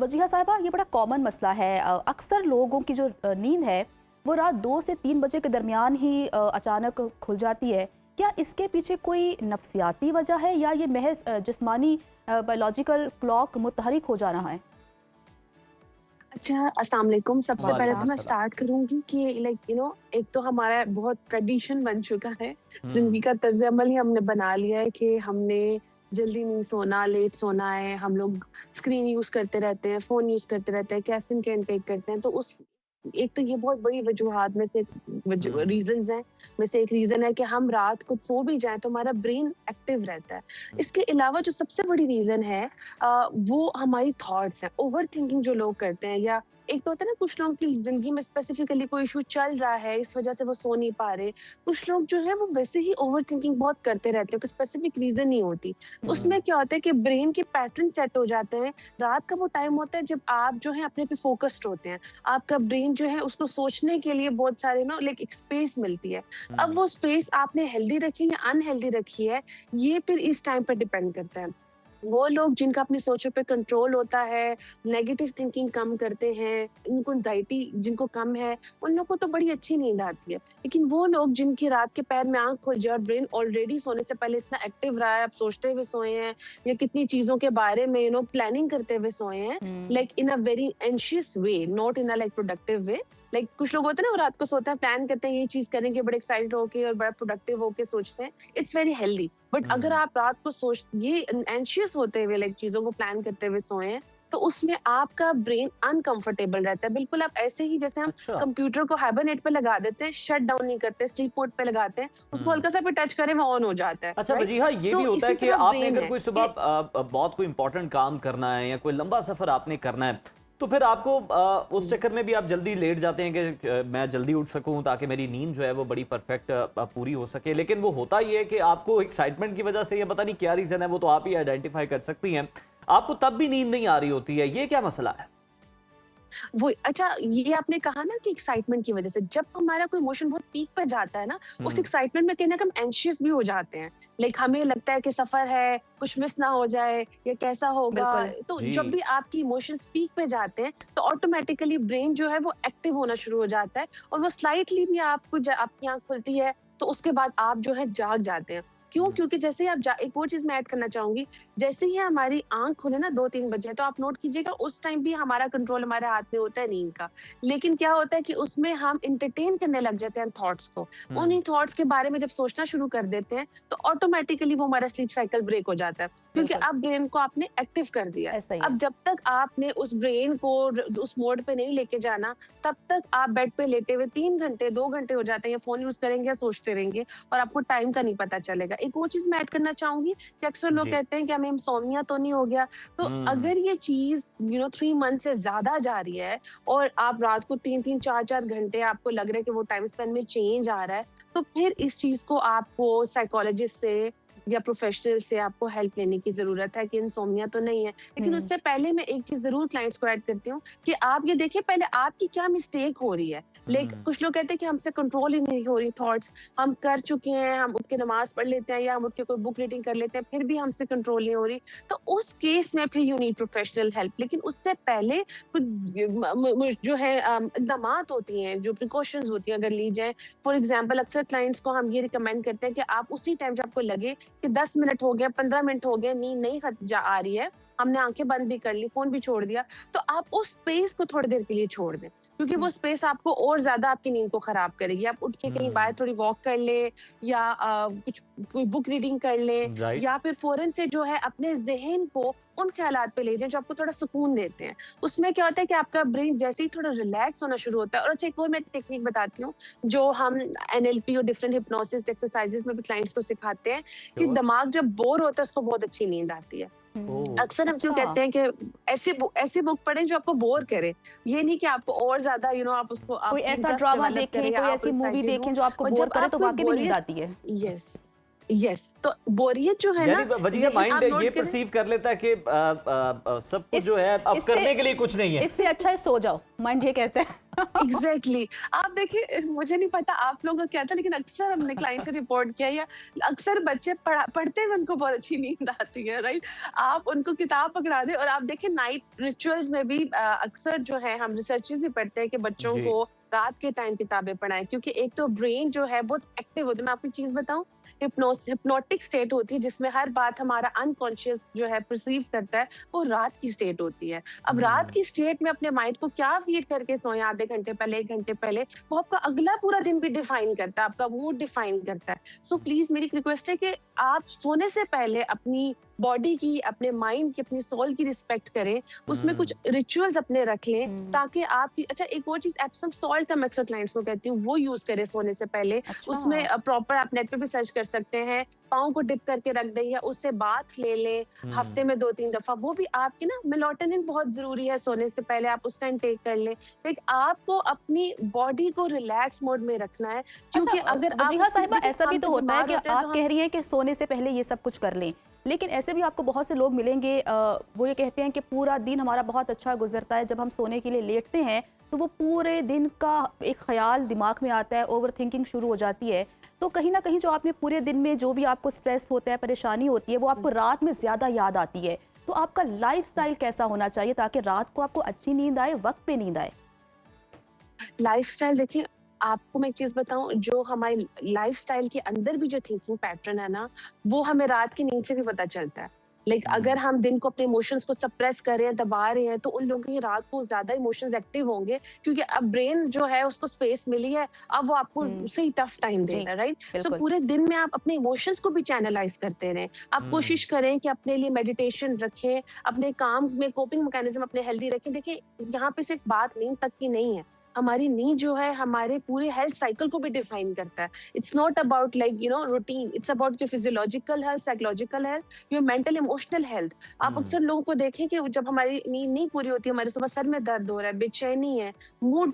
वजीहा साहिबा, ये बड़ा कॉमन मसला है। अक्सर लोगों की जो नींद है वो रात 2 से 3 बजे के दरमियान ही अचानक खुल जाती है। क्या इसके पीछे कोई नफ्सियाती वजह है या ये महज जिस्मानी बायोलॉजिकल क्लॉक मुतहरिक हो जाना है? अच्छा, अस्सलाम वालेकुम। सबसे पहले तो मैं वालेकुम स्टार्ट करूँगी कि एक तो हमारा बहुत ट्रेडिशन बन चुका है, ज़िंदगी हम्म। का तर्ज़ अमल ही हमने बना लिया है कि हमने जल्दी नहीं सोना, लेट सोना है। हम लोग स्क्रीन यूज़ करते रहते हैं, फ़ोन यूज़ करते रहते हैं, कैफ़ीन का इंटेक करते हैं। तो उस एक तो ये बहुत बड़ी वजूहात में से हम्म। रीज़न्स हैं, में से एक रीज़न है कि हम रात को सो भी जाएँ तो हमारा ब्रेन एक्टिव रहता है। इसके अलावा जो सबसे बड़ी रीज़न है वो हमारी थॉट्स हैं। ओवरथिंकिंग जो लोग करते हैं, या एक तो होता है ना, कुछ लोगों की ज़िंदगी में स्पेसिफिकली कोई इश्यू चल रहा है, इस वज़ह से वो सो नहीं पा रहे। कुछ लोग जो है वो वैसे ही ओवरथिंकिंग बहुत करते रहते हैं, कोई स्पेसिफिक रीज़न नहीं होती। हम्म। उसमें क्या होता है कि ब्रेन के पैटर्न सेट हो जाते हैं। रात का वो टाइम होता है जब आप जो है अपने पे फ़ोकस्ड होते हैं। आपका ब्रेन जो है उसको सोचने के लिए बहुत सारे ना लाइक एक स्पेस मिलती है। अब हम्म। वो स्पेस आपने हेल्दी रखी या अनहेल्दी रखी है, ये फिर इस टाइम पे डिपेंड करता है। वो लोग जिनका अपनी सोचों पे कंट्रोल होता है, नेगेटिव थिंकिंग कम करते हैं, उनको एंग्जायटी जिनको कम है, उन लोगों को तो बड़ी अच्छी नींद आती है। लेकिन वो लोग जिनकी रात के पहर में आँख खुल जाए और ब्रेन ऑलरेडी सोने से पहले इतना एक्टिव रहा है, आप सोचते हुए सोए हैं या कितनी चीज़ों के बारे में प्लानिंग करते हुए सोए हैं, like in a very anxious way, not in a like productive way. Like कुछ लोग होते हैं ना, वो रात को सोते हैं, प्लान करते हैं ये चीज़ करेंगे, बड़े एक्साइटेड होके और बड़ा प्रोडक्टिव होके सोचते हैं। It's very healthy. बट अगर हम्म। आप रात को ये एंशियस होते हुए लाइक चीज़ों को प्लान करते हुए सोए हैं, तो उसमें आपका ब्रेन अनकंफर्टेबल रहता है। बिल्कुल आप ऐसे ही जैसे हम अच्छा। कंप्यूटर को हाइबरनेट पे लगा देते हैं, शट डाउन नहीं करते, स्लीप मोड पे लगाते हैं, उसको हम्म। हल्का सा भी टच करें वो ऑन हो जाता है, अच्छा राइट? वजीहा, ये भी सो होता है इसी कि तरह आपने ब्रेन अगर है कोई सुबह कि बहुत कोई इंपॉर्टेंट काम करना है या कोई लंबा सफर आपने करना है, तो फिर आपको उस चक्कर में भी आप जल्दी लेट जाते हैं कि मैं जल्दी उठ सकूं ताकि मेरी नींद जो है वो बड़ी परफेक्ट पूरी हो सके। लेकिन वो होता ही है कि आपको एक्साइटमेंट की वजह से, या पता नहीं क्या रीज़न है, वो तो आप ही आइडेंटिफाई कर सकती हैं, आपको तब भी नींद नहीं आ रही होती है। ये क्या मसला है? वो अच्छा, ये आपने कहा ना कि एक्साइटमेंट की वजह से जब हमारा कोई इमोशन बहुत पीक पे जाता है ना, उस हम्म। एक्साइटमेंट में कहीं ना कहीं एंशियस भी हो जाते हैं। लाइक हमें लगता है कि सफर है, कुछ मिस ना हो जाए या कैसा होगा। बिल्कुल। तो जी। जब भी आपकी इमोशंस पीक पे जाते हैं तो ऑटोमेटिकली ब्रेन जो है वो एक्टिव होना शुरू हो जाता है, और वो स्लाइटली भी आपकी आंख खुलती है तो उसके बाद आप जो है जाग जाते हैं। क्यों? हम्म। क्योंकि जैसे ही एक और चीज मैं ऐड करना चाहूंगी, जैसे ही हमारी आंख खुले ना 2-3 बजे, तो आप नोट कीजिएगा उस टाइम भी हमारा कंट्रोल हमारे हाथ में होता है नींद का। लेकिन क्या होता है कि उसमें हम एंटरटेन करने लग जाते हैं थॉट्स को। हम्म। उन्हीं थॉट्स के बारे में जब सोचना शुरू कर देते हैं तो ऑटोमेटिकली वो हमारा स्लीप साइकिल ब्रेक हो जाता है, क्योंकि बिल्कुल अब ब्रेन को आपने एक्टिव कर दिया है। ऐसा ही अब है। जब तक आपने उस ब्रेन को उस मोड पे नहीं लेके जाना, तब तक आप बेड पे लेटे हुए 3 घंटे 2 घंटे हो जाते हैं, या फोन यूज करेंगे या सोचते रहेंगे, और आपको टाइम का नहीं पता चलेगा। एक और चीज मैं ऐड करना चाहूंगी कि अक्सर लोग जी। कहते हैं कि हमें इंसोम्निया तो नहीं हो गया। तो हम्म। अगर ये चीज 3 मंथ से ज्यादा जा रही है और आप रात को 3-3 4-4 घंटे आपको लग रहा है कि वो टाइम स्पेंड में चेंज आ रहा है, तो फिर इस चीज को आपको साइकोलॉजिस्ट से या प्रोफेशनल से आपको हेल्प लेने की जरूरत है कि इंसोम्निया तो नहीं है। लेकिन उससे पहले मैं एक चीज जरूर क्लाइंट्स को ऐड करती हूँ कि आप ये देखिए पहले आपकी क्या मिस्टेक हो रही है। लाइक हम्म। कुछ लोग कहते हैं कि हमसे कंट्रोल ही नहीं हो रही थॉट्स, हम कर चुके हैं, हम उठ के नमाज पढ़ लेते हैं या हम उठ के कोई बुक रीडिंग कर लेते हैं, फिर भी हमसे कंट्रोल नहीं हो रही। तो उस केस में फिर यू नीड प्रोफेशनल हेल्प। लेकिन उससे पहले कुछ जो है इकदामात होती हैं, जो प्रिकॉशंस होती हैं, अगर ली जाए। फॉर एग्जाम्पल अक्सर क्लाइंट्स को हम ये रिकमेंड करते हैं कि आप उसी टाइम जब आपको लगे कि 10 मिनट हो गया, 15 मिनट हो गए, नींद नहीं आ रही है, हमने आंखें बंद भी कर ली, फोन भी छोड़ दिया, तो आप उस स्पेस को थोड़ी देर के लिए छोड़ दें, क्योंकि वो स्पेस आपको और ज्यादा आपकी नींद को खराब करेगी। आप उठ के कहीं बाहर थोड़ी वॉक कर ले, या कुछ कोई बुक रीडिंग कर ले, राइट। या फिर फौरन से जो है अपने जहन को उन ख्यालात पे ले जाएं जो आपको थोड़ा सुकून देते हैं। उसमें क्या होता है कि आपका ब्रेन जैसे ही थोड़ा रिलैक्स होना शुरू होता है। और अच्छा, एक और मैं टेक्निक बताती हूँ जो हम एनएलपी और डिफरेंट हिप्नोसिस एक्सरसाइजेस में भी क्लाइंट्स को सिखाते हैं, कि श्योर। दिमाग जब बोर होता है उसको बहुत अच्छी नींद आती है। ओह। अक्सर हम क्यों अच्छा। कहते हैं कि ऐसी बुक पढ़ें जो आपको बोर करे। ये नहीं कि आपको और ज्यादा आप उसको कोई आप ऐसा इंटरेस्ट ड्रामा डेवलप करें देखें, या कोई आप ऐसी मूवी एक्साइटेड हो। देखें जो आपको और बोर जब करे तो आपको वाकई में नींद बोरियत, आती है। यस यस, तो बोरियत जो है यानी ना, वजह जहन माइंड आप ये नोट करें। परसीव कर लेता है कि सब कुछ इस जो है अब इससे करने के लिए कुछ नहीं है। इससे अच्छा है सो जाओ, माइंड ये कहता है। एग्जैक्टली आप देखिए, मुझे नहीं पता आप लोगों का क्या था, लेकिन अक्सर हमने क्लाइंट से रिपोर्ट किया, या अक्सर बच्चे पढ़ते हुए उनको बहुत अच्छी नींद आती है, राइट? आप उनको किताब पकड़ा दें और आप देखिए नाइट रिचुअल्स में भी अक्सर जो है हम रिसर्चेस भी पढ़ते हैं कि बच्चों जी। को रात के टाइम किताबें पढ़ाएं, क्योंकि एक तो ब्रेन जो है बहुत एक्टिव होता है। मैं आपको एक चीज बताऊं, हिप्नोटिक स्टेट होती है जिसमें हर बात हमारा अनकॉन्शियस जो है परसीव करता है, वो रात की स्टेट होती है। अब रात की स्टेट में अपने माइंड को क्या फीड करके सोए आधे घंटे पहले, 1 घंटे पहले, वो आपका अगला पूरा दिन भी डिफाइन करता है, आपका मूड डिफाइन करता है। सो प्लीज मेरी रिक्वेस्ट है कि आप सोने से पहले अपनी बॉडी की, अपने माइंड की, अपनी सोल की रिस्पेक्ट करें, उसमें कुछ रिचुअल्स अपने रख लें, ताकि आप, अच्छा एक और चीज, एप्सम सॉल्ट का मैं अक्सर क्लाइंट्स को कहती हूँ वो यूज करें सोने से पहले। अच्छा। उसमें प्रॉपर आप नेट पे भी सर्च कर सकते हैं, पाँव को डिप करके रख दें या उससे बाथ ले लें हफ्ते में 2-3 दफा। वो भी आपकी ना, मेलाटोनिन बहुत जरूरी है सोने से पहले, आप उसका इंटेक कर लें। लेकिन आपको अपनी बॉडी को रिलैक्स मोड में रखना है, क्योंकि अच्छा, अगर आप वजीहा साहिबा, देखिए, ऐसा भी हम तो जब होता है बीमार कि होते हैं तो आप हम कह रही हैं कि सोने से पहले ये सब कुछ कर लें, लेकिन ऐसे भी आपको बहुत से लोग मिलेंगे, वो ये कहते हैं कि पूरा दिन हमारा बहुत अच्छा गुजरता है, जब हम सोने के लिए लेटते हैं तो वो पूरे दिन का एक ख्याल दिमाग में आता है, ओवर थिंकिंग शुरू हो जाती है। तो कहीं ना कहीं जो आपने पूरे दिन में जो भी आपको स्ट्रेस होता है, परेशानी होती है, वो आपको रात में ज़्यादा याद आती है। तो आपका लाइफस्टाइल कैसा होना चाहिए ताकि रात को आपको अच्छी नींद आए, वक्त पे नींद आए? लाइफस्टाइल देखिए, आपको मैं एक चीज बताऊं, जो हमारी लाइफस्टाइल के अंदर भी जो थिंकिंग पैटर्न है ना, वो हमें रात की नींद से भी पता चलता है। लाइक अगर हम दिन को अपने इमोशंस को सप्रेस कर रहे हैं, दबा रहे हैं, तो उन लोगों की रात को ज्यादा इमोशंस एक्टिव होंगे, क्योंकि अब ब्रेन जो है उसको स्पेस मिली है, अब वो आपको हम्म, उससे ही टफ टाइम जी, देगा, राइट? सो बिल्कुल। पूरे दिन में आप अपने इमोशंस को भी चैनलाइज करते रहें। आप कोशिश करें कि अपने लिए मेडिटेशन रखें, अपने काम में कोपिंग मैकेनिज्म अपने हेल्दी रखें। देखिए, यहाँ पे सिर्फ बात नींद तक की नहीं है, हमारी नींद जो है हमारे पूरे हेल्थ साइकिल को भी डिफाइन करता है। It's not about like routine, it's about your physiological health, psychological health, your mental emotional health. आप अक्सर लोगों को देखें कि जब हमारी नींद नहीं पूरी होती, हमारे सुबह सर में दर्द हो रहा है, बेचैनी है, मूड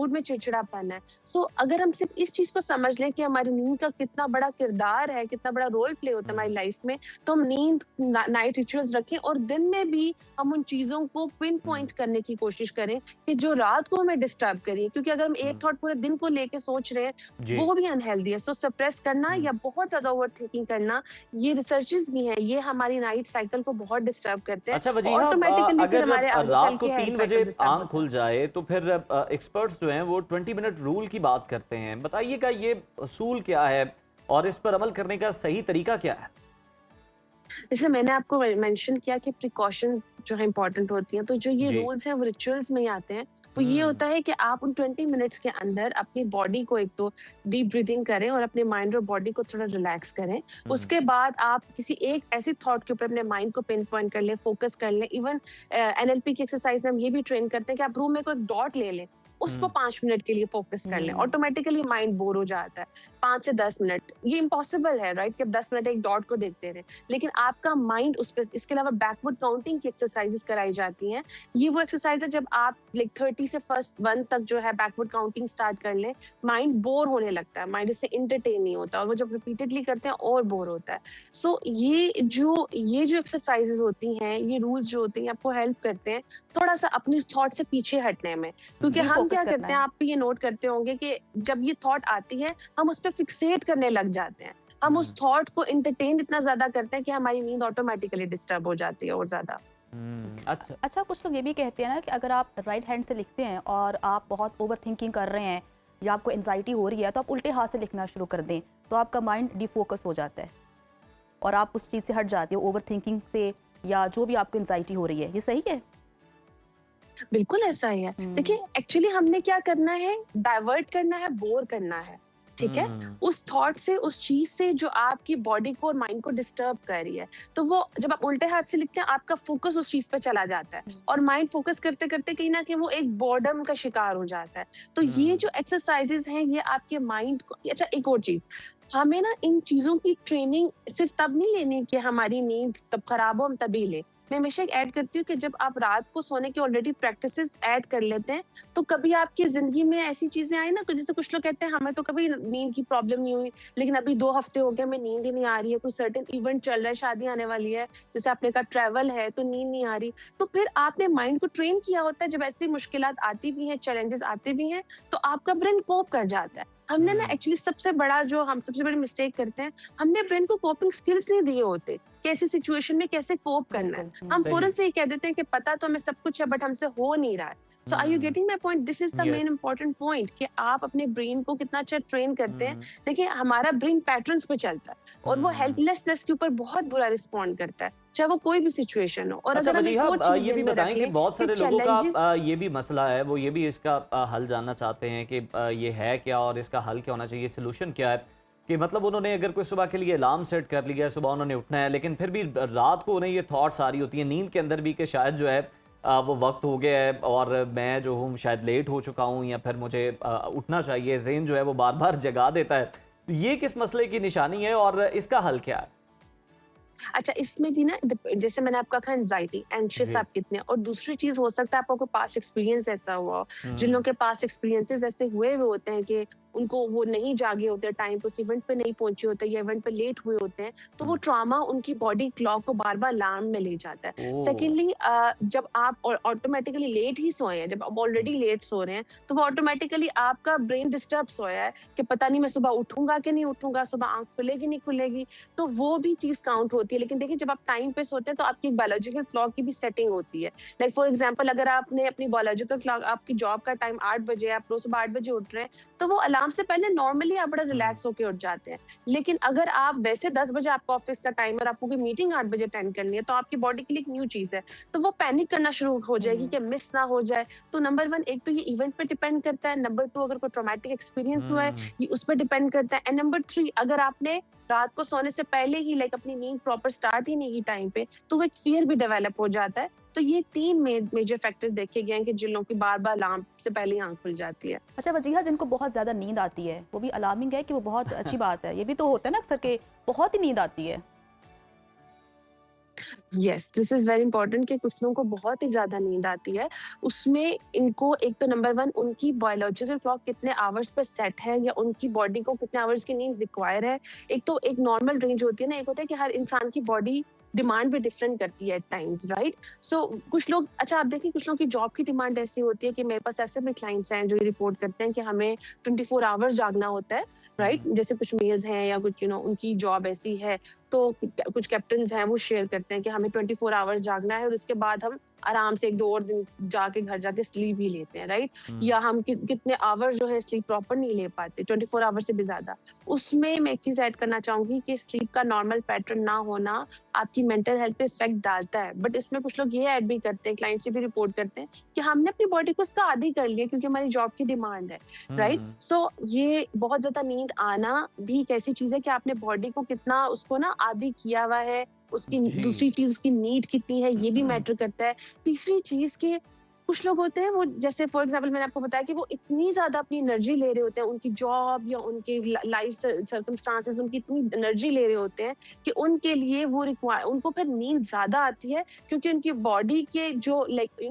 में चिड़चिड़ापन है। सो अगर हम सिर्फ इस चीज को समझ लें कि हमारी नींद का कितना बड़ा किरदार है, कितना बड़ा रोल प्ले होता है हमारी लाइफ में, तो हम नींद, नाइट रिचुअल्स रखें, और दिन में भी हम उन चीजों को पिन पॉइंट करने की कोशिश करें कि जो रात को हमें डिस्टर्ब करिए, क्योंकि अगर हम एक थॉट पूरे दिन को लेके सोच रहे हैं, जी। वो भी अनहेल्दी है। सो सप्रेस करना या बहुत ज्यादा ओवर थिंकिंग करना, ये रिसर्चेस भी हैं, ये हमारी नाइट साइकिल को बहुत डिस्टर्ब करते हैं, अच्छा तो वजीहा, ऑटोमेटिकली फिर अगर हमारे आगे रात चल को के हेल्थ 3 साइकिल बजे डिस्टर्ब आंख होता खुल है। जाए तो फिर एक्सपर्ट्स जो हैं वो 20 मिनट रूल की बात करते हैं, बताइएगा ये असूल क्या है और इस पर अमल करने का सही तरीका क्या है? जैसे मैंने आपको मेंशन किया कि प्रिकॉशंस जो है इंपॉर्टेंट होती हैं, तो जो ये जी। रूल्स हैं वो रिचुअल्स में ही आते हैं। वो ये होता है कि आप उन 20 मिनट्स के अंदर अपनी बॉडी को एक तो डीप ब्रीदिंग करें और अपने माइंड और बॉडी को थोड़ा रिलैक्स करें। उसके बाद आप किसी एक ऐसी थॉट के ऊपर अपने माइंड को पिन पॉइंट कर लें, फोकस कर लें। इवन एनएलपी की एक्सरसाइज में हम ये भी ट्रेन करते हैं कि आप रूम में कोई डॉट ले लें, उसको 5 मिनट के लिए फोकस कर लें, ऑटोमेटिकली माइंड बोर हो जाता है। 5 से 10 मिनट, ये इम्पॉसिबल है, राइट, कि आप 10 मिनट एक डॉट को देखते रहे, लेकिन आपका माइंड उस पर। इसके अलावा बैकवर्ड काउंटिंग की एक्सरसाइजेस कराई जाती हैं। ये वो एक्सरसाइज है जब आप लाइक 30 से फर्स्ट 1 तक जो है बैकवर्ड काउंटिंग स्टार्ट कर लें, माइंड बोर होने लगता है, माइंड इससे इंटरटेन नहीं होता, और वो जब रिपीटेडली करते हैं और बोर होता है। सो ये जो एक्सरसाइजेस होती हैं, ये रूल्स जो होते हैं, आपको हेल्प करते हैं थोड़ा सा अपनी थॉट से पीछे हटने में। क्योंकि हम क्या करते हैं, आप भी ये नोट करते होंगे कि जब ये थॉट आती है, हम उस पर फिक्सेट करने लग जाते हैं, हम उस थॉट को एंटरटेन इतना ज्यादा करते हैं कि हमारी नींद ऑटोमेटिकली डिस्टर्ब हो जाती है और ज्यादा। अच्छा। अच्छा, कुछ लोग ये भी कहते हैं ना कि अगर आप राइट हैंड से लिखते हैं और आप बहुत ओवर थिंकिंग कर रहे हैं या आपको एंजाइटी हो रही है, तो आप उल्टे हाथ से लिखना शुरू कर दें, तो आपका माइंड डिफोकस हो जाता है और आप उस चीज़ से हट जाते हो, ओवर थिंकिंग से, या जो भी आपको एंजाइटी हो रही है। ये सही है? बिल्कुल ऐसा ही है। देखिए, एक्चुअली हमने क्या करना है, डाइवर्ट करना है, बोर करना है, ठीक है, उस थॉट से, उस चीज से जो आपकी बॉडी को और माइंड को डिस्टर्ब कर रही है। तो वो जब आप उल्टे हाथ से लिखते हैं, आपका फोकस उस चीज पे चला जाता है, और माइंड फोकस करते करते कहीं ना कहीं वो एक बोर्डम का शिकार हो जाता है। तो ये जो एक्सरसाइजेस हैं, ये आपके माइंड को। अच्छा, एक और चीज, हमें ना इन चीजों की ट्रेनिंग सिर्फ तब नहीं लेनी कि हमारी नींद तब खराब हो हम तभी ले। मैं हमेशा एक ऐड करती हूँ कि जब आप रात को सोने की ऑलरेडी प्रैक्टिसेस ऐड कर लेते हैं, तो कभी आपकी ज़िंदगी में ऐसी चीज़ें आई ना, तो जैसे कुछ लोग कहते हैं हमें तो कभी नींद की प्रॉब्लम नहीं हुई, लेकिन अभी 2 हफ्ते हो गए हमें नींद ही नहीं आ रही है, कोई सर्टेन इवेंट चल रहा है, शादी आने वाली है, जैसे आपने कहा ट्रैवल है, तो नींद नहीं आ रही। तो फिर आपने माइंड को ट्रेन किया होता है, जब ऐसी मुश्किलात आती भी हैं, चैलेंजेस आते भी हैं, तो आपका ब्रेन कोप कर जाता है। हमने ना एक्चुअली सबसे बड़ा जो हम सबसे बड़ी मिस्टेक करते हैं, हमने ब्रेन को कोपिंग स्किल्स नहीं दिए होते, कैसी सिचुएशन में कैसे कोप करना है। बिल्कुल, हम सही। फौरन से ये कह देते हैं कि पता तो हमें सब कुछ है बट हमसे हो नहीं रहा है। So are you getting my point? This is the Yes. Main important point कि आप अपने ब्रेन को कितना अच्छा ट्रेन करते हैं। हम्म, देखिए हमारा ब्रेन पैटर्न्स पे चलता है और वो हम्म। हेल्पलेसनेस के ऊपर बहुत बुरा रिस्पॉन्ड करता है, चाहे वो कोई भी सिचुएशन हो। और अच्छा अगर हम एक वजीहा, और चीज ये भी ध्यान में रख बताएं कि लें बहुत कि सारे लोगों का चैलेंजेस ये भी मसला है, वो ये भी इसका हल जानना चाहते हैं कि ये है क्या और इसका हल क्या होना चाहिए, सोल्यूशन क्या है। कि मतलब उन्होंने अगर कोई सुबह के लिए अलार्म सेट कर लिया है, सुबह उन्होंने उठना है, लेकिन फिर भी रात को उन्हें ये थॉट्स आ रही होती हैं नींद के अंदर भी कि शायद जो है वो वक्त हो गया है और मैं जो हूँ शायद लेट हो चुका हूँ या फिर मुझे उठना चाहिए, ज़हन जो है वो बार बार जगा देता है। तो ये किस मसले की निशानी है और इसका हल क्या है? अच्छा, इसमें भी ना जैसे मैंने आपका कहा एंजाइटी, एंशियस जी। आप कितने, और दूसरी चीज हो सकता है आपका कोई पास्ट एक्सपीरियंस ऐसा हुआ हो। जिन लोगों के पास्ट एक्सपीरियंसेस ऐसे हुए हुए होते हैं कि उनको वो नहीं जागे होते टाइम पे, उस इवेंट पे नहीं पहुंचे होते या इवेंट पे लेट हुए होते हैं, तो वो ट्रॉमा उनकी बॉडी क्लॉक को बार बार अलार्म में ले जाता है। ओह। सेकेंडली, जब आप ऑटोमेटिकली लेट ही सोए हैं, जब आप ऑलरेडी लेट सो रहे हैं, तो वो ऑटोमेटिकली आपका ब्रेन डिस्टर्ब सोया है कि पता नहीं मैं सुबह उठूंगा कि नहीं उठूंगा, सुबह आंख खुलेगी नहीं खुलेगी, तो वो भी चीज काउंट होती है। लेकिन देखिए जब आप टाइम पे सोते हैं तो आपकी बायोलॉजिकल क्लॉक की भी सेटिंग होती है। लाइक फॉर एग्जांपल, अगर आपने अपनी बायोलॉजिकल क्लॉक, आपकी जॉब का टाइम 8 बजे है, आप रोज सुबह 8 बजे उठ रहे हैं, तो वो अलार्म से पहले नॉर्मली आप बड़ा रिलैक्स होकर उठ जाते हैं। लेकिन अगर आप वैसे 10 बजे आपका ऑफिस का टाइम और आपको कोई मीटिंग 8 बजे अटेंड करनी है, तो आपकी बॉडी के लिए एक न्यू चीज है, तो वो पैनिक करना शुरू हो जाएगी कि मिस ना हो जाए। तो नंबर 1, एक तो ये इवेंट पे डिपेंड करता है, नंबर 2 अगर कोई ट्रॉमेटिक एक्सपीरियंस हुआ है ये उस पर डिपेंड करता है, एंड नंबर 3 अगर आपने रात को सोने से पहले ही लाइक अपनी नींद प्रॉपर स्टार्ट ही नहीं की टाइम पे, तो वो एक फियर भी डेवलप हो जाता है। तो ये 3 मेजर फैक्टर देखे गए हैं कि जिन लोगों की बार बार अलार्म से पहले ही आंख खुल जाती है। अच्छा वजीहा, जिनको बहुत ज़्यादा नींद आती है वो भी अलार्मिंग है कि वो बहुत अच्छी बात है? ये भी तो होता है ना अक्सर के बहुत ही नींद आती है। Yes, this is very important कि कुछ लोगों को बहुत ही ज्यादा नींद आती है। उसमें इनको एक तो नंबर 1 उनकी बायोलॉजिकल क्लॉक कितने आवर्स पे सेट है या उनकी बॉडी को कितने आवर्स की नींद रिक्वायर है। एक तो एक नॉर्मल रेंज होती है ना, एक होता है कि हर इंसान की बॉडी डिमांड भी डिफरेंट करती है एट टाइम्स, राइट? सो कुछ लोग, अच्छा आप देखिए कुछ लोगों की जॉब की डिमांड ऐसी होती है कि मेरे पास ऐसे भी क्लाइंट्स हैं जो ये रिपोर्ट करते हैं कि हमें 24 आवर्स जागना होता है, राइट? जैसे कुछ मेल्स हैं या कुछ उनकी जॉब ऐसी है, तो कुछ कैप्टन्स हैं वो शेयर करते हैं कि हमें 24 आवर्स जागना है और उसके बाद हम आराम से 1-2 और दिन जाके घर जाके स्लीप भी लेते हैं, राइट? या हम कितने आवर्स जो है स्लीप प्रॉपर नहीं ले पाते, 24 आवर्स से भी ज्यादा। उसमें मैं एक चीज ऐड करना चाहूंगी कि स्लीप का नॉर्मल पैटर्न ना होना आपकी मेंटल हेल्थ पे इफेक्ट डालता है, बट इसमें कुछ लोग ये ऐड भी करते हैं, क्लाइंट से भी रिपोर्ट करते हैं कि हमने अपनी बॉडी को उसका आदी कर लिया क्योंकि हमारी जॉब की डिमांड है, राइट? सो ये बहुत ज्यादा नींद आना भी एक ऐसी चीज है कि आपने बॉडी को कितना उसको ना आदी किया हुआ है, उसकी जी। दूसरी चीज उसकी नीड कितनी है ये भी मैटर करता है। तीसरी चीज के कुछ लोग होते हैं वो, जैसे फॉर एग्जांपल मैंने आपको बताया कि वो इतनी ज्यादा अपनी एनर्जी ले रहे होते हैं, उनकी जॉब या उनके लाइफ सर्कमस्टांसेस उनकी इतनी एनर्जी ले रहे होते हैं कि उनके लिए वो उनको फिर नींद ज्यादा आती है क्योंकि उनकी बॉडी के जो लाइक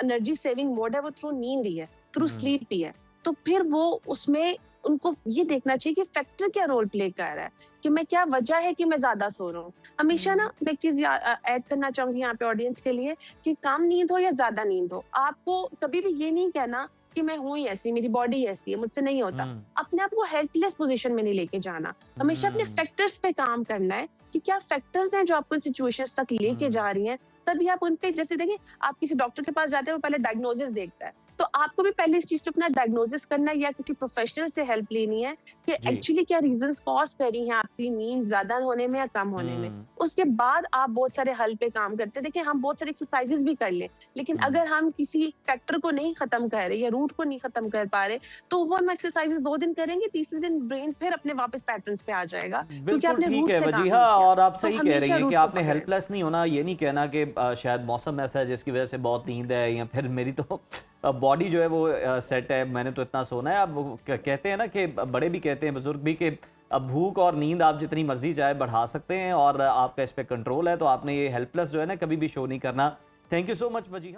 एनर्जी सेविंग मोड है वो थ्रू नींद ही है, थ्रू स्लीप ही है। तो फिर वो उसमें उनको ये देखना चाहिए कि फैक्टर क्या रोल प्ले कर रहा है, कि मैं क्या वजह है कि मैं ज्यादा सो रहा हूँ। हमेशा ना मैं एक चीज ऐड करना चाहूंगी यहाँ पे ऑडियंस के लिए कि कम नींद हो या ज्यादा नींद हो, आपको कभी भी ये नहीं कहना कि मैं हूँ ही ऐसी, मेरी बॉडी ऐसी है, मुझसे नहीं होता। अपने आप को हेल्पलेस पोजीशन में नहीं लेके जाना, हमेशा अपने फैक्टर्स पे काम करना है कि क्या फैक्टर्स हैं जो आपको सिचुएशंस तक लेके जा रही हैं, तभी आप उनपे, जैसे देखिए आप किसी डॉक्टर के पास जाते हैं वो पहले डायग्नोसिस देखता है, तो आपको भी पहले इस चीज पे अपना डायग्नोसिस करना है या किसी प्रोफेशनल से हेल्प लेनी है कि एक्चुअली क्या रीजंस कॉज करी हैं आपकी नींद ज्यादा होने में या कम होने में। उसके बाद आप बहुत सारे हल पे काम करते हैं। देखिए हम बहुत सारे एक्सरसाइजेस भी कर लें, लेकिन अगर हम किसी फैक्टर को नहीं खत्म कर रहे या रूट को नहीं खत्म कर पा रहे, तो वो हम एक्सरसाइजेस 2 दिन करेंगे, तीसरे दिन ब्रेन फिर अपने वापस पैटर्न्स पे आ जाएगा क्योंकि आपने ठीक रूट है से काम वजीहा, नहीं किया। और आप तो सही कह रही हमेशा हैं रूट कि को आपने पकड़ें। हेल्पलेस नहीं होना, ये नहीं कहना कि शायद मौसम ऐसा है जिसकी वजह से बहुत नींद है या फिर मेरी तो बॉडी जो है वो सेट है, मैंने तो इतना सोना है। अब वो कहते हैं ना कि बड़े भी कहते हैं, बुजुर्ग भी, कि अब भूख और नींद आप जितनी मर्जी चाहे बढ़ा सकते हैं और आपका इस पे कंट्रोल है, तो आपने ये हेल्पलेस जो है ना कभी भी शो नहीं करना। Thank you so much Wajiha.